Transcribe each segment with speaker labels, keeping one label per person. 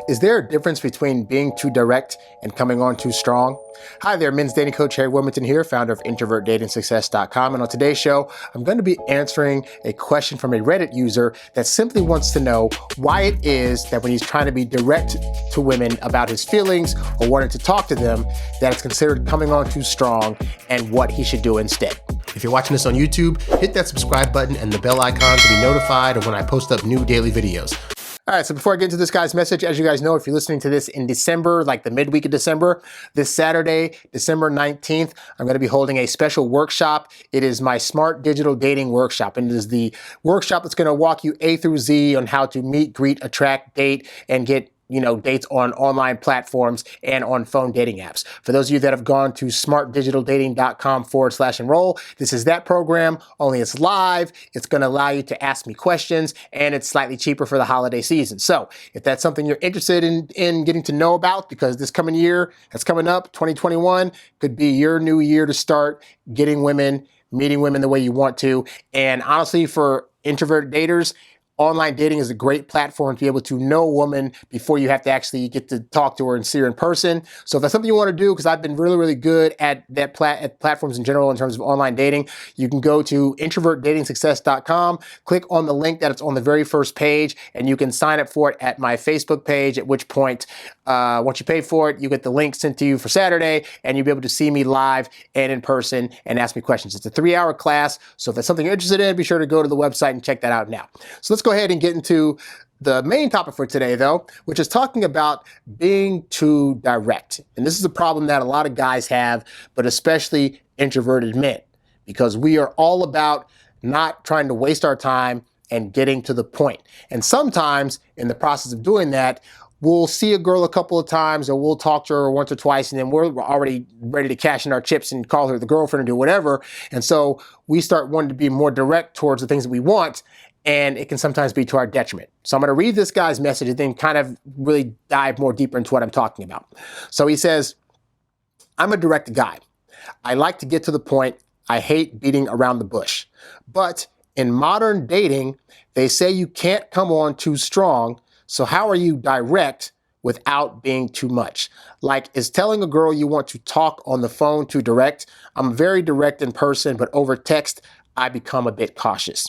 Speaker 1: Is there a difference between being too direct and coming on too strong? Hi there, men's dating coach HarryWilmington here, founder of IntrovertDatingSuccess.com. And on today's show, I'm going to be answering a question from a Reddit user that simply wants to know why it is that when he's trying to be direct to women about his feelings or wanting to talk to them, that it's considered coming on too strong and what he should do instead. If you're watching this on YouTube, hit that subscribe button and the bell icon to be notified of when I post up new daily videos. All right, so before I get into this guy's message, as you guys know, if you're listening to this in December, like the midweek of December, this Saturday, December 19th, I'm going to be holding a special workshop. It is my Smart Digital Dating Workshop, and it is the workshop that's going to walk you A through Z on how to meet, greet, attract, date, and get dates on online platforms and on phone dating apps. For those of you that have gone to smartdigitaldating.com/enroll, this is that program, only it's live. It's going to allow you to ask me questions, and it's slightly cheaper for the holiday season. So if that's something you're interested in getting to know about, because this coming year that's coming up, 2021, could be your new year to start getting women, meeting women the way you want to. And honestly, for introverted daters, online dating is a great platform to be able to know a woman before you have to actually get to talk to her and see her in person. So if that's something you want to do, because I've been really, really good at that at platforms in general in terms of online dating, you can go to introvertdatingsuccess.com, click on the link that it's on the very first page, and you can sign up for it at my Facebook page, at which point, once you pay for it, you get the link sent to you for Saturday, and you'll be able to see me live and in person and ask me questions. It's a 3-hour class, so if that's something you're interested in, be sure to go to the website and check that out now. So let's go ahead and get into the main topic for today, though, which is talking about being too direct. And this is a problem that a lot of guys have, but especially introverted men, because we are all about not trying to waste our time and getting to the point. And sometimes in the process of doing that, we'll see a girl a couple of times, or we'll talk to her once or twice, and then we're already ready to cash in our chips and call her the girlfriend or do whatever. And so we start wanting to be more direct towards the things that we want, and it can sometimes be to our detriment. So I'm going to read this guy's message and then kind of really dive more deeper into what I'm talking about. So he says, I'm a direct guy. I like to get to the point. I hate beating around the bush. But in modern dating, they say you can't come on too strong. So how are you direct without being too much? Like, is telling a girl you want to talk on the phone too direct? I'm very direct in person, but over text, I become a bit cautious.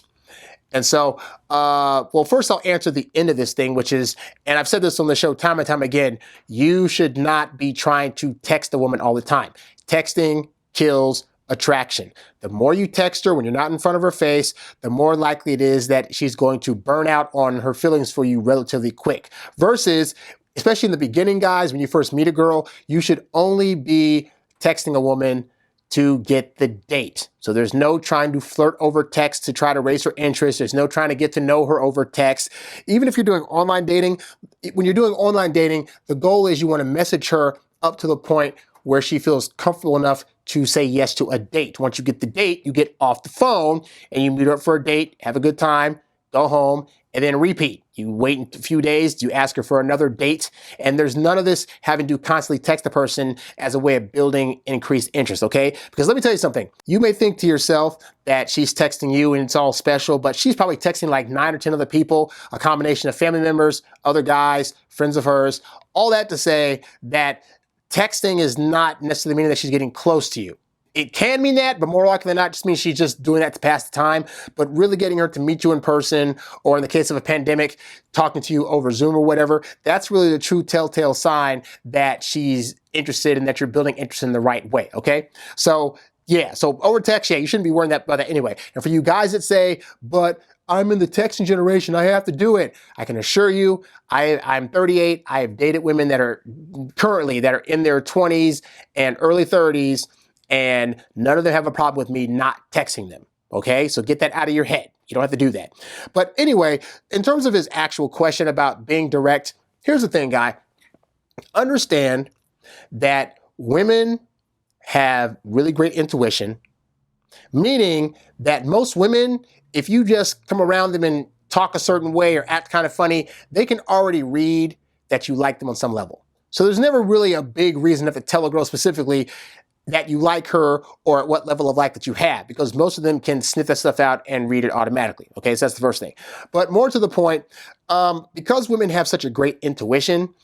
Speaker 1: And so, well, first I'll answer the end of this thing, which is, and I've said this on the show time and time again, you should not be trying to text a woman all the time. Texting kills attraction. The more you text her when you're not in front of her face, the more likely it is that she's going to burn out on her feelings for you relatively quick. Versus, especially in the beginning, guys, when you first meet a girl, you should only be texting a woman to get the date. So there's no trying to flirt over text to try to raise her interest. There's no trying to get to know her over text. Even if you're doing online dating, when you're doing online dating, the goal is you want to message her up to the point where she feels comfortable enough to say yes to a date. Once you get the date, you get off the phone and you meet her up for a date, have a good time, go home, and then repeat. You wait a few days, you ask her for another date, and there's none of this having to constantly text a person as a way of building increased interest, okay? Because let me tell you something. You may think to yourself that she's texting you and it's all special, but she's probably texting like 9 or 10 other people, a combination of family members, other guys, friends of hers, all that to say that texting is not necessarily meaning that she's getting close to you. It can mean that, but more likely than not, just means she's just doing that to pass the time. But really getting her to meet you in person, or in the case of a pandemic, talking to you over Zoom or whatever, that's really the true telltale sign that she's interested and that you're building interest in the right way, okay? So, yeah, so over text, yeah, you shouldn't be worrying about that anyway. And for you guys that say, but I'm in the texting generation, I have to do it. I can assure you, I'm 38. I have dated women that are in their 20s and early 30s, and none of them have a problem with me not texting them, okay? So get that out of your head. You don't have to do that. But anyway, in terms of his actual question about being direct, here's the thing, guy. Understand that women have really great intuition, meaning that most women, if you just come around them and talk a certain way or act kind of funny, they can already read that you like them on some level. So there's never really a big reason to tell a girl specifically, that you like her or at what level of like that you have, because most of them can sniff that stuff out and read it automatically. Okay, so that's the first thing. But more to the point, because women have such a great intuition,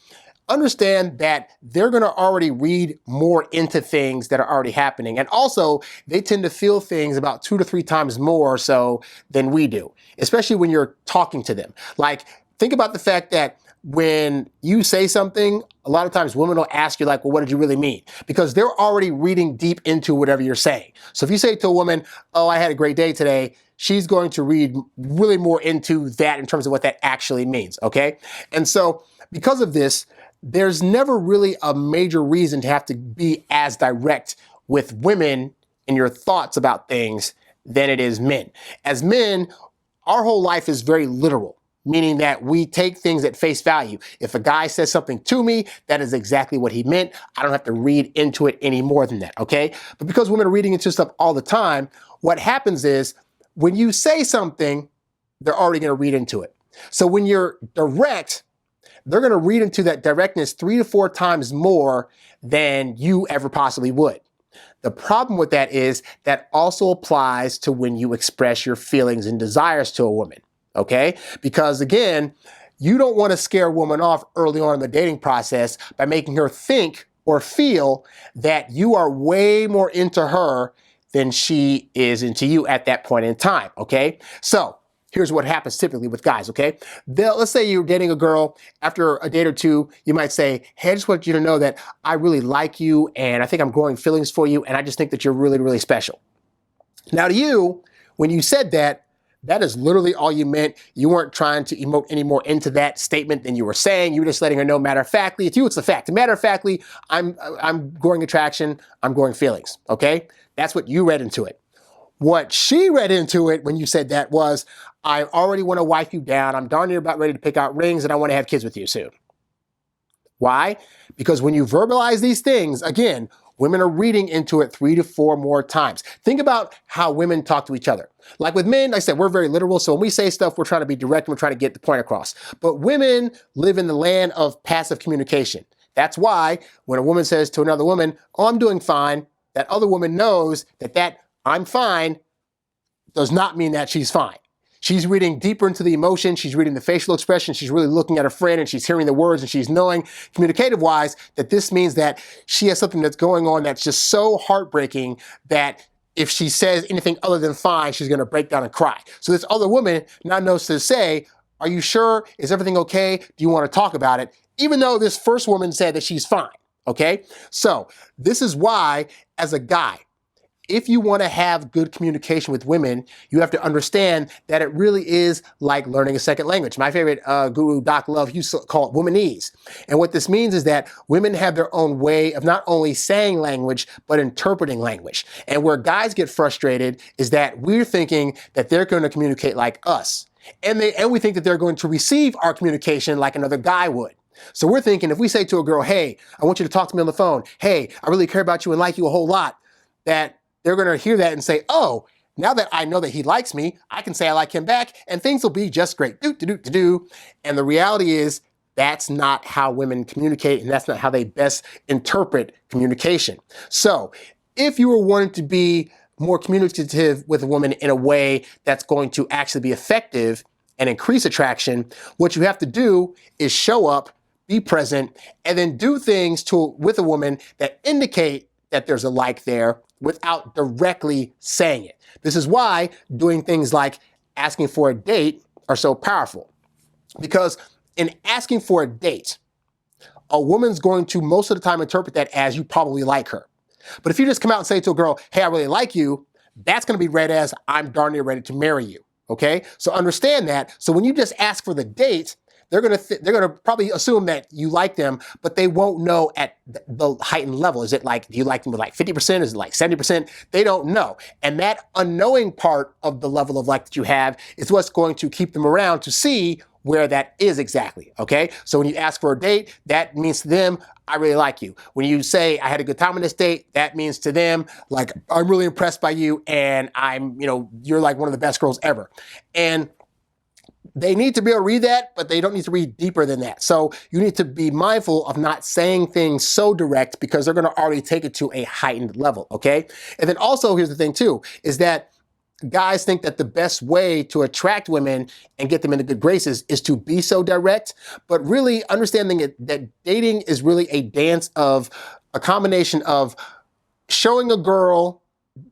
Speaker 1: understand that they're going to already read more into things that are already happening. And also, they tend to feel things about 2 to 3 times more so than we do, especially when you're talking to them. Like, think about the fact that when you say something, a lot of times women will ask you like, well, what did you really mean? Because they're already reading deep into whatever you're saying. So if you say to a woman, oh, I had a great day today, she's going to read really more into that in terms of what that actually means, okay? And so because of this, there's never really a major reason to have to be as direct with women in your thoughts about things than it is men. As men, our whole life is very literal, meaning that we take things at face value. If a guy says something to me, that is exactly what he meant. I don't have to read into it any more than that, okay? But because women are reading into stuff all the time, what happens is when you say something, they're already going to read into it. So when you're direct, they're going to read into that directness 3 to 4 times more than you ever possibly would. The problem with that is that also applies to when you express your feelings and desires to a woman, okay? Because again, you don't want to scare a woman off early on in the dating process by making her think or feel that you are way more into her than she is into you at that point in time, okay? So here's what happens typically with guys, okay? Let's say you're dating a girl. After a date or two, you might say, hey, I just want you to know that I really like you and I think I'm growing feelings for you and I just think that you're really, really special. Now to you, when you said that, that is literally all you meant. You weren't trying to emote any more into that statement than you were saying. You were just letting her know matter-of-factly. To you, it's a fact. Matter-of-factly, I'm growing attraction, I'm growing feelings, okay? That's what you read into it. What she read into it when you said that was, I already want to wipe you down. I'm darn near about ready to pick out rings and I want to have kids with you soon. Why? Because when you verbalize these things, again, women are reading into it 3 to 4 more times. Think about how women talk to each other. Like with men, like I said, we're very literal. So when we say stuff, we're trying to be direct and we're trying to get the point across. But women live in the land of passive communication. That's why when a woman says to another woman, oh, I'm doing fine, that other woman knows that I'm fine does not mean that she's fine. She's reading deeper into the emotion. She's reading the facial expression. She's really looking at her friend and she's hearing the words and she's knowing communicative-wise that this means that she has something that's going on that's just so heartbreaking that if she says anything other than fine, she's going to break down and cry. So this other woman now knows to say, are you sure? Is everything okay? Do you want to talk about it? Even though this first woman said that she's fine, okay? So this is why, as a guy, if you want to have good communication with women, you have to understand that it really is like learning a second language. My favorite guru, Doc Love, used to call it womanese. And what this means is that women have their own way of not only saying language, but interpreting language. And where guys get frustrated is that we're thinking that they're going to communicate like us. And we think that they're going to receive our communication like another guy would. So we're thinking if we say to a girl, hey, I want you to talk to me on the phone. Hey, I really care about you and like you a whole lot, that they're going to hear that and say, oh, now that I know that he likes me, I can say I like him back and things will be just great. And the reality is that's not how women communicate and that's not how they best interpret communication. So if you were wanting to be more communicative with a woman in a way that's going to actually be effective and increase attraction, what you have to do is show up, be present, and then do things with a woman that indicate that there's a like there without directly saying it. This is why doing things like asking for a date are so powerful. Because in asking for a date, a woman's going to most of the time interpret that as you probably like her. But if you just come out and say to a girl, hey, I really like you, that's going to be read as I'm darn near ready to marry you. Okay? So understand that. So when you just ask for the date, they're gonna probably assume that you like them, but they won't know at the heightened level. Is it like, do you like them with like 50%? Is it like 70%? They don't know. And that unknowing part of the level of like that you have is what's going to keep them around to see where that is exactly, okay? So when you ask for a date, that means to them, I really like you. When you say, I had a good time on this date, that means to them, like, I'm really impressed by you and you're like one of the best girls ever. And they need to be able to read that, but they don't need to read deeper than that. So you need to be mindful of not saying things so direct because they're going to already take it to a heightened level, okay? And then also, here's the thing too, is that guys think that the best way to attract women and get them into good graces is to be so direct, but really understanding that dating is really a dance of a combination of showing a girl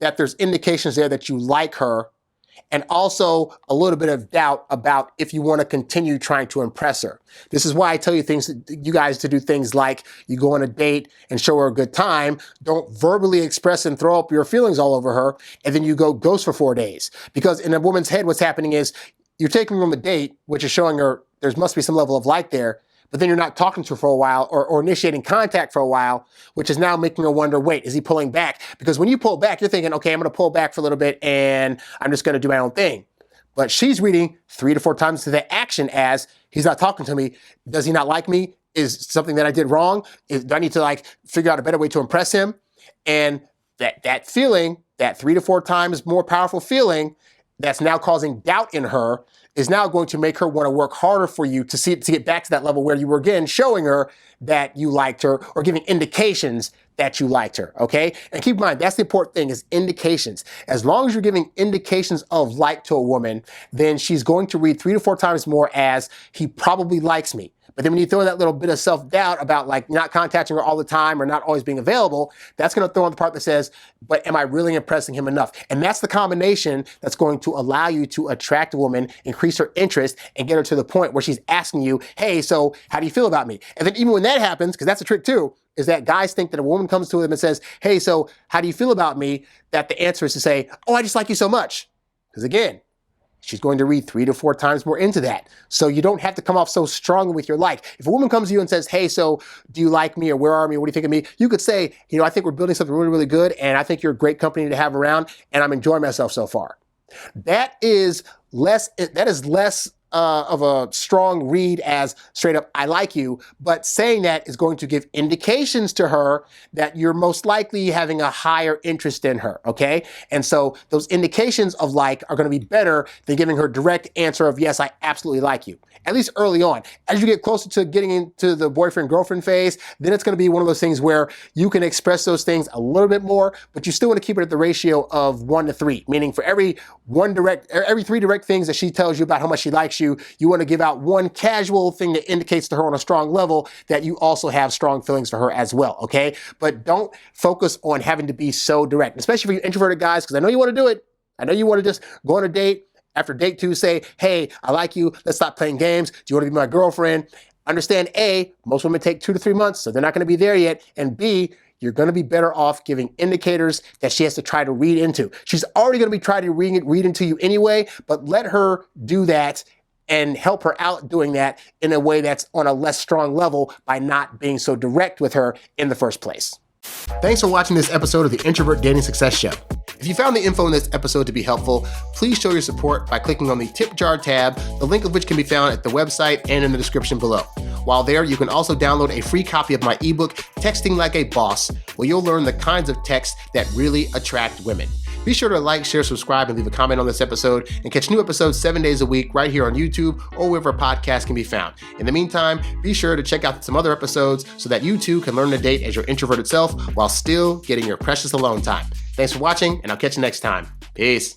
Speaker 1: that there's indications there that you like her, and also a little bit of doubt about if you want to continue trying to impress her. This is why I tell you guys to do things like you go on a date and show her a good time. Don't verbally express and throw up your feelings all over her, and then you go ghost for 4 days. Because in a woman's head, what's happening is you're taking her on a date, which is showing her there must be some level of like there, but then you're not talking to her for a while or initiating contact for a while, which is now making her wonder, wait, is he pulling back? Because when you pull back, you're thinking, okay, I'm going to pull back for a little bit and I'm just going to do my own thing. But she's reading 3 to 4 times to the action as he's not talking to me. Does he not like me? Is something that I did wrong? Do I need to figure out a better way to impress him? And that feeling, that 3 to 4 times more powerful feeling that's now causing doubt in her is now going to make her want to work harder for you to get back to that level where you were again showing her that you liked her or giving indications that you liked her, okay? And keep in mind, that's the important thing is indications. As long as you're giving indications of like to a woman, then she's going to read 3 to 4 times more as he probably likes me. But then when you throw that little bit of self-doubt about not contacting her all the time or not always being available, that's going to throw in the part that says, but am I really impressing him enough? And that's the combination that's going to allow you to attract a woman, increase her interest, and get her to the point where she's asking you, hey, so how do you feel about me? And then even when that happens, because that's a trick too, is that guys think that a woman comes to them and says, hey, so how do you feel about me? That the answer is to say, oh, I just like you so much. Because again, she's going to read 3 to 4 times more into that. So you don't have to come off so strongly with your like. If a woman comes to you and says, hey, so do you like me or where are me? What do you think of me? You could say, I think we're building something really, really good and I think you're a great company to have around and I'm enjoying myself so far. That is less of a strong read as straight up, I like you, but saying that is going to give indications to her that you're most likely having a higher interest in her, okay? And so those indications of like are going to be better than giving her direct answer of, yes, I absolutely like you. At least early on. As you get closer to getting into the boyfriend-girlfriend phase, then it's going to be one of those things where you can express those things a little bit more, but you still want to keep it at the ratio of 1 to 3, meaning for every 3 direct things that she tells you about how much she likes you, you want to give out 1 casual thing that indicates to her on a strong level that you also have strong feelings for her as well, okay? But don't focus on having to be so direct, especially for you introverted guys, because I know you want to do it. I know you want to just go on a date, after date 2, say, hey, I like you. Let's stop playing games. Do you want to be my girlfriend? Understand, A, most women take 2 to 3 months, so they're not going to be there yet. And B, you're going to be better off giving indicators that she has to try to read into. She's already going to be trying to read into you anyway, but let her do that and help her out doing that in a way that's on a less strong level by not being so direct with her in the first place. Thanks for watching this episode of the Introvert Dating Success Show. If you found the info in this episode to be helpful, please show your support by clicking on the tip jar tab, the link of which can be found at the website and in the description below. While there, you can also download a free copy of my ebook, Texting Like a Boss, where you'll learn the kinds of texts that really attract women. Be sure to like, share, subscribe, and leave a comment on this episode, and catch new episodes 7 days a week right here on YouTube or wherever podcasts can be found. In the meantime, be sure to check out some other episodes so that you too can learn to date as your introverted self while still getting your precious alone time. Thanks for watching, and I'll catch you next time. Peace.